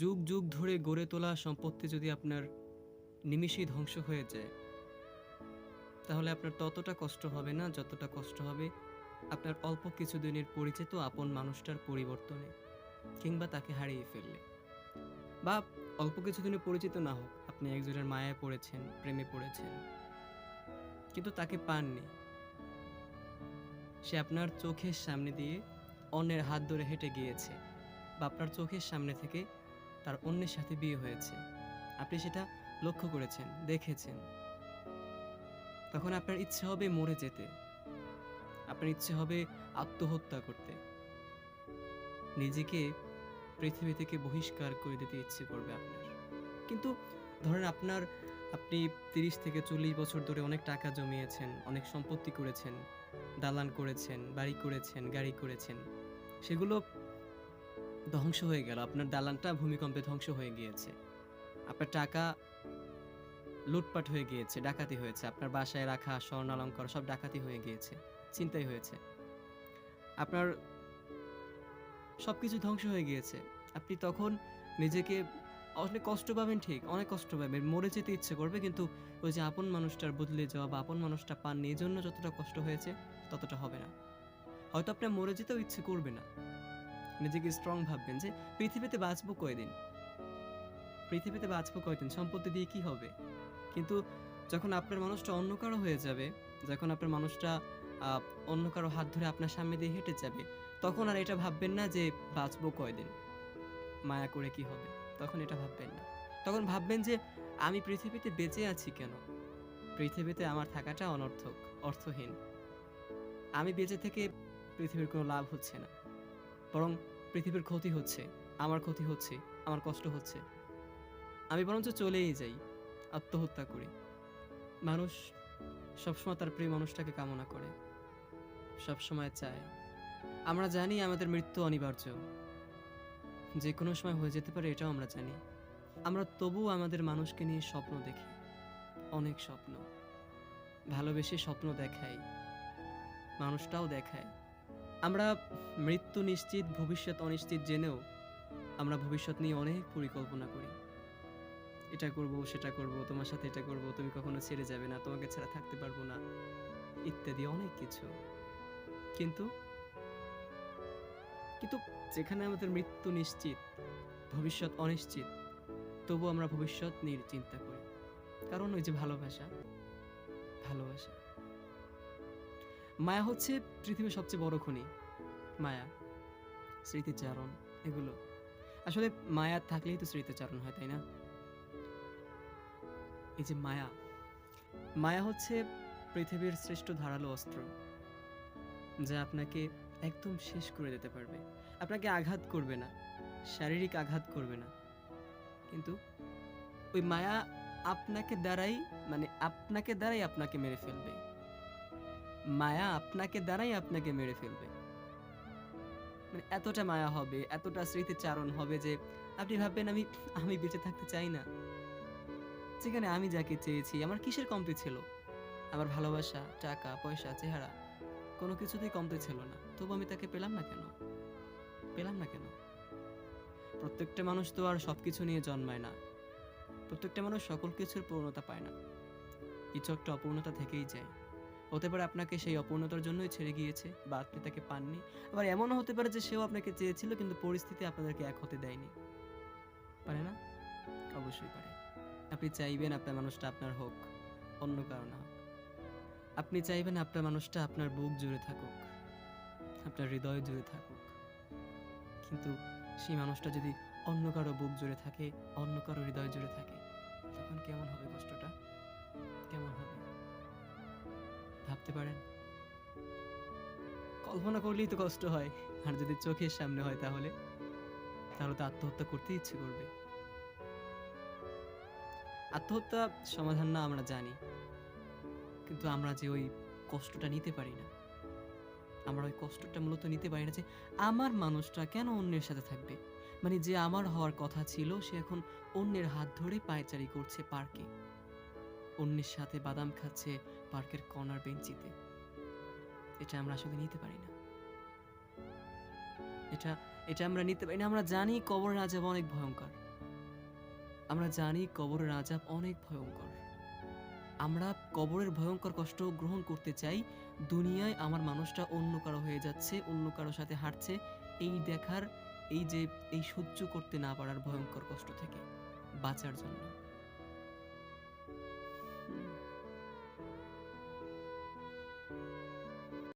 যুগ যুগ ধরে গড়ে তোলা সম্পত্তি যদি আপনার নিমিষেই ধ্বংস হয়ে যায়, তাহলে আপনার ততটা কষ্ট হবে না যতটা কষ্ট হবে আপনার অল্প কিছুদিনের পরিচিত আপন মানুষটার পরিবর্তনে, কিংবা তাকে হারিয়ে ফেললে। বা অল্প কিছুদিনের পরিচিত না হোক, আপনি একজনের মায়ায় পড়েছেন, প্রেমে পড়েছেন, কিন্তু তাকে পাননি। সে আপনার চোখের সামনে দিয়ে অন্যের হাত ধরে হেঁটে গিয়েছে, বা আপনার চোখের সামনে থেকে তার অন্যের সাথে বিয়ে হয়েছে। আপনি সেটা লক্ষ্য করেছেন, দেখেছেন। তখন আপনার ইচ্ছে হবে মরে যেতে, আপনার ইচ্ছে হবে আত্মহত্যা করতে, নিজেকে পৃথিবী থেকে বহিষ্কার করে দিতে ইচ্ছে করবে আপনার। কিন্তু ধরেন আপনি 30 থেকে 40 বছর ধরে অনেক টাকা জমিয়েছেন, অনেক সম্পত্তি করেছেন, দালান করেছেন, বাড়ি করেছেন, গাড়ি করেছেন, সেগুলো ধ্বংস হয়ে গেল। আপনার দালানটা ভূমিকম্পে ধ্বংস হয়ে গিয়েছে, আপনার টাকা লুটপাট হয়ে গিয়েছে, ডাকাতি হয়েছে, আপনার বাসায় রাখা স্বর্ণালঙ্কার সব ডাকাতি হয়ে গিয়েছে, ছিনতাই হয়েছে, আপনার সবকিছু ধ্বংস হয়ে গিয়েছে। আপনি তখন নিজেকে অনেক কষ্ট পাবেন, ঠিক অনেক কষ্ট পাবেন, মরে যেতে ইচ্ছে করবে, কিন্তু ওই যে আপন মানুষটার বদলে যাওয়া বা আপন মানুষটা পাননি এই জন্য যতটা কষ্ট হয়েছে ততটা হবে না। হয়তো আপনার মরে যেতেও ইচ্ছে করবে না, নিজেকে স্ট্রং ভাববেন যে পৃথিবীতে বাঁচবো কয়দিন, পৃথিবীতে বাঁচবো কয়দিন, সম্পত্তি দিয়ে কি হবে। কিন্তু যখন আপনার মানুষটা অন্য কারো হয়ে যাবে, যখন আপনার মানুষটা আহ, অন্য কারো হাত ধরে আপনার সামনে দিয়ে হেঁটে যাবে, তখন আর এটা ভাববেন না যে বাঁচবো কয়দিন, মায়া করে কি হবে। তখন এটা ভাববেন না, তখন ভাববেন যে আমি পৃথিবীতে বেঁচে আছি কেন, পৃথিবীতে আমার থাকাটা অনর্থক, অর্থহীন। আমি বেঁচে থেকে পৃথিবীর কোনো লাভ হচ্ছে না, বরং পৃথিবীর ক্ষতি হচ্ছে, আমার ক্ষতি হচ্ছে, আমার কষ্ট হচ্ছে। আমি বরঞ্চ চলেই যাই, আত্মহত্যা করি। মানুষ সবসময় তার প্রিয় মানুষটাকে কামনা করে, সবসময় চায়। আমরা জানি আমাদের মৃত্যু অনিবার্য, যে কোনো সময় হয়ে যেতে পারে, এটাও আমরা জানি। আমরা তবুও আমাদের মানুষকে নিয়ে স্বপ্ন দেখি, অনেক স্বপ্ন, ভালোবেসে স্বপ্ন দেখাই, মানুষটাও দেখায়। আমরা মৃত্যু নিশ্চিত, ভবিষ্যৎ অনিশ্চিত জেনেও আমরা ভবিষ্যৎ নিয়ে অনেক পরিকল্পনা করি। এটা করব, সেটা করব, তোমার সাথে এটা করব, তুমি কখনো ছেড়ে যাবে না, তোমাকে ছাড়া থাকতে পারবো না, ইত্যাদি অনেক কিছু। কিন্তু কিন্তু যেখানে আমাদের মৃত্যু নিশ্চিত, ভবিষ্যৎ অনিশ্চিত, তবু আমরা ভবিষ্যৎ নিয়ে চিন্তা করি। কারণ ওই যে ভালোবাসা, ভালোবাসা। মায়া হচ্ছে পৃথিবীর সবচেয়ে বড় খনি। মায়া, স্মৃতিচারণ, এগুলো আসলে মায়া থাকলেই তো স্মৃতিচারণ হয়, তাই না? এই যে মায়া, মায়া হচ্ছে পৃথিবীর শ্রেষ্ঠ ধারালো অস্ত্র, যা আপনাকে একদম শেষ করে দিতে পারবে। আপনাকে আঘাত করবে না, শারীরিক আঘাত করবে না, কিন্তু ওই মায়া আপনাকে দ্বারাই আপনাকে মেরে ফেলবে। মায়া আপনাকে মেরে ফেলবে। মানে এতটা মায়া হবে, এতটা স্মৃতিচারণ হবে যে আপনি ভাববেন আমি আমি বেঁচে থাকতে চাই না। যেখানে আমি যাকে চেয়েছি, আমার কিসের কমতি ছিল? আমার ভালোবাসা, টাকা, পয়সা, চেহারা, কোনো কিছুতেই কমতি ছিল না। তবু আমি তাকে পেলাম না কেন? পেলাম না কেন? প্রত্যেকটা মানুষ তো আর সবকিছু নিয়ে জন্মায় না। প্রত্যেকটা মানুষ সকল কিছুর পূর্ণতা পায় না। কিছু একটা অপূর্ণতা থেকেই যায়। হতে পারে আপনাকে সেই অপূর্ণতার জন্যই ছেড়ে গিয়েছে, বা আপনি তাকে পাননি। আবার এমনও হতে পারে যে সেও আপনাকে চেয়েছিল, কিন্তু পরিস্থিতি আপনাদেরকে এক হতে দেয়নি। পারে না? অবশ্যই পারে। আপনি চাইবেন আপনার মানুষটা আপনার হোক, অন্য কারো না হোক। আপনি চাইবেন আপনার মানুষটা আপনার বুক জুড়ে থাকুক, আপনার হৃদয় জুড়ে থাকুক। কিন্তু সেই মানুষটা যদি অন্য কারো বুক জুড়ে থাকে, অন্য কারো হৃদয় জুড়ে থাকে, তখন কেমন হবে কষ্টটা? কেমন হবে ভাবতে পারেন? কল্পনা করলেই তো কষ্ট হয়। আর যদি চোখের সামনে হয়, তাহলে তাহলে তো আত্মহত্যা করতে ইচ্ছে করবে। আত্মহত্যা সমাধান না, আমরা জানি, কিন্তু আমরা যে ওই কষ্টটা নিতে পারি না। আমরা ওই কষ্টটা মূলত নিতে পারি না যে আমার মানুষটা কেন অন্যের সাথে থাকবে। মানে যে আমার হওয়ার কথা ছিল, সে এখন অন্যের হাত ধরে পায়চারি করছে পার্কে, অন্যের সাথে বাদাম খাচ্ছে পার্কের কর্নার বেঞ্চিতে। এটা আমরা আসলে নিতে পারি না। এটা এটা আমরা নিতে পারি না। আমরা জানি কবরের আযাব অনেক ভয়ঙ্কর, আমরা জানি কবরের আযাব অনেক ভয়ংকর। আমরা কবরের ভয়ংকর কষ্ট গ্রহণ করতে চাই, দুনিয়ায় আমার মানুষটা অন্য কারো হয়ে যাচ্ছে, অন্য কারো সাথে হাঁটছে, এই দেখার, এই যে এই সহ্য করতে না পারার ভয়ংকর কষ্ট থেকে বাঁচার জন্য।